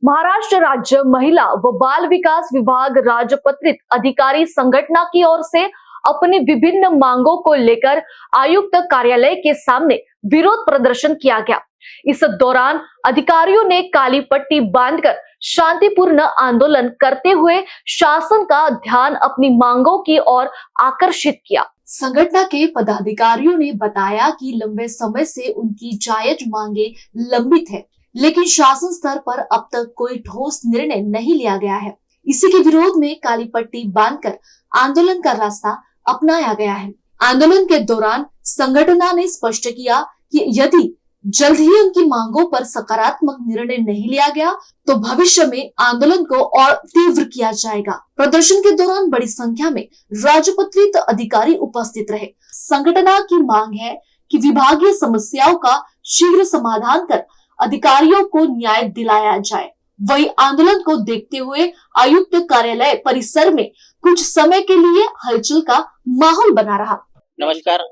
महाराष्ट्र राज्य महिला व बाल विकास विभाग राजपत्रित अधिकारी संगठन की ओर से अपनी विभिन्न मांगों को लेकर आयुक्त कार्यालय के सामने विरोध प्रदर्शन किया गया। इस दौरान अधिकारियों ने काली पट्टी बांधकर शांतिपूर्ण आंदोलन करते हुए शासन का ध्यान अपनी मांगों की ओर आकर्षित किया। संगठन के पदाधिकारियों ने बताया कि लंबे समय से उनकी जायज मांगे लंबित है, लेकिन शासन स्तर पर अब तक कोई ठोस निर्णय नहीं लिया गया है। इसी के विरोध में काली पट्टी बांधकर आंदोलन का रास्ता अपनाया गया है। आंदोलन के दौरान संगठन ने स्पष्ट किया कि यदि जल्द ही उनकी मांगों पर सकारात्मक निर्णय नहीं लिया गया तो भविष्य में आंदोलन को और तीव्र किया जाएगा। प्रदर्शन के दौरान बड़ी संख्या में राजपत्रित अधिकारी उपस्थित रहे। संगठन की मांग है कि विभागीय समस्याओं का शीघ्र समाधान कर अधिकारियों को न्याय दिलाया जाए। वही आंदोलन को देखते हुए आयुक्त कार्यालय परिसर में कुछ समय के लिए हलचल का माहौल बना रहा। नमस्कार।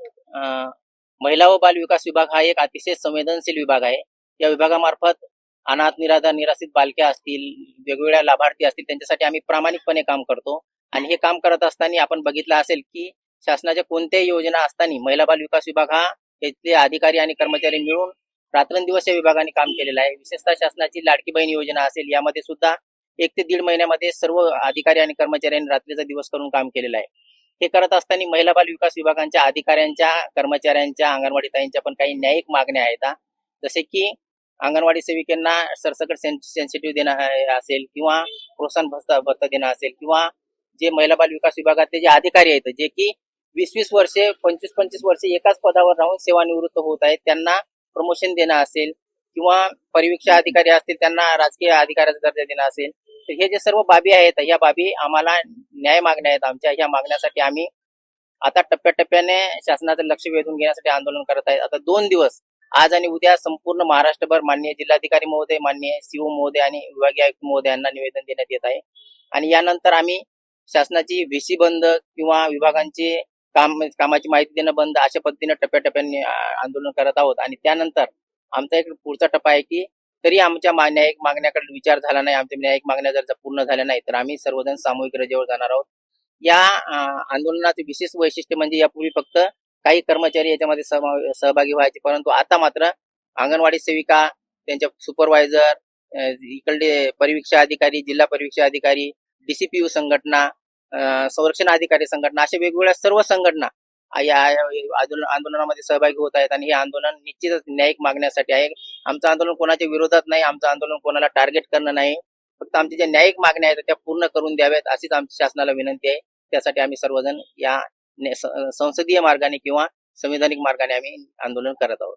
महिला व बाल विकास विभाग हा एक अतिशय संवेदनशील विभाग आहे। या विभागामार्फत अनाथ निराधार निराश्रित बालक्या असतील, वेगवेगळ्या लाभार्थी असतील, त्यांच्यासाठी आम्ही प्रामाणिकपणे काम करतो। आणि हे काम करत असताना आपण बघितलं असेल की शासनाच्या कोणत्याही योजना असताना महिला बाल विकास विभाग हा इथले अधिकारी आणि कर्मचारी मिळून रात्रंदिवस या विभागाने काम केलेलं आहे। विशेषतः शासनाची लाडकी बहीण योजना असेल, यामध्ये सुद्धा 1 ते 1.5 महिन्यामध्ये सर्व अधिकारी आणि कर्मचाऱ्यांनी रात्रीचा दिवस करून काम केलेलं आहे। हे करत असताना महिला बाल विकास विभागांच्या अधिकाऱ्यांच्या, कर्मचाऱ्यांच्या, अंगणवाडी ताईंच्या पण काही न्यायिक मागण्या आहेत। जसे की अंगणवाडी सेविकांना सरसकट सेन्सिटिव्ह देणं असेल, किंवा प्रोत्साहन भत्ता देणं असेल, किंवा जे महिला बाल विकास विभागातले जे अधिकारी आहेत जे की 20-20 वर्षे 25-25 वर्षे एकाच पदावर राहून सेवानिवृत्त होत आहेत, त्यांना प्रमोशन देणं असेल, किंवा परिवीक्षा अधिकारी असतील त्यांना राजकीय अधिकाऱ्याचा दर्जा देणं असेल, तर हे जे सर्व बाबी आहेत या बाबी आम्हाला न्याय मागण्या आहेत आमच्या। या मागण्यासाठी आम्ही आता टप्प्याटप्प्याने शासनाचं लक्ष वेधून घेण्यासाठी आंदोलन करत आहेत। आता 2 दिवस आज आणि उद्या संपूर्ण महाराष्ट्रभर माननीय जिल्हाधिकारी महोदय, माननीय सीओ महोदय आणि विभागीय आयुक्त महोदयांना निवेदन देण्यात येत आहे। आणि यानंतर आम्ही शासनाची व्हीसी बंद किंवा विभागांची कामाची माहिती देणं बंद अशा पद्धतीने टप्प्याटप्प्याने आंदोलन करत आहोत। आणि त्यानंतर आमचा एक पुढचा टप्पा आहे की तरी आमच्या न्यायिक मागण्याकडे विचार झाला नाही, आमच्या न्यायिक मागण्या जर पूर्ण झाल्या नाही तर आम्ही सर्वजण सामूहिक रजेवर जाणार आहोत। या आंदोलनाचे विशेष वैशिष्ट्य म्हणजे यापूर्वी फक्त काही कर्मचारी याच्यामध्ये सहभागी व्हायचे, परंतु आता मात्र अंगणवाडी सेविका, त्यांच्या सुपरवायझर, इकडे परिवीक्षा अधिकारी, जिल्हा परिवीक्षा अधिकारी, डीसीपीयू संघटना, संरक्षण अधिकारी संघटना, अशा वेगवेगळ्या सर्व संघटना या आंदोलनामध्ये सहभागी होत आहेत। आणि हे आंदोलन निश्चितच न्यायिक मागण्यासाठी आहे। आमचं आंदोलन कोणाच्या विरोधात नाही, आमचं आंदोलन कोणाला टार्गेट करणं नाही, फक्त आमच्या ज्या न्यायिक मागण्या आहेत त्या पूर्ण करून द्याव्यात अशीच आमची शासनाला विनंती आहे। त्यासाठी आम्ही सर्वजण या संसदीय मार्गाने किंवा संविधानिक मार्गाने आम्ही आंदोलन करत आहोत।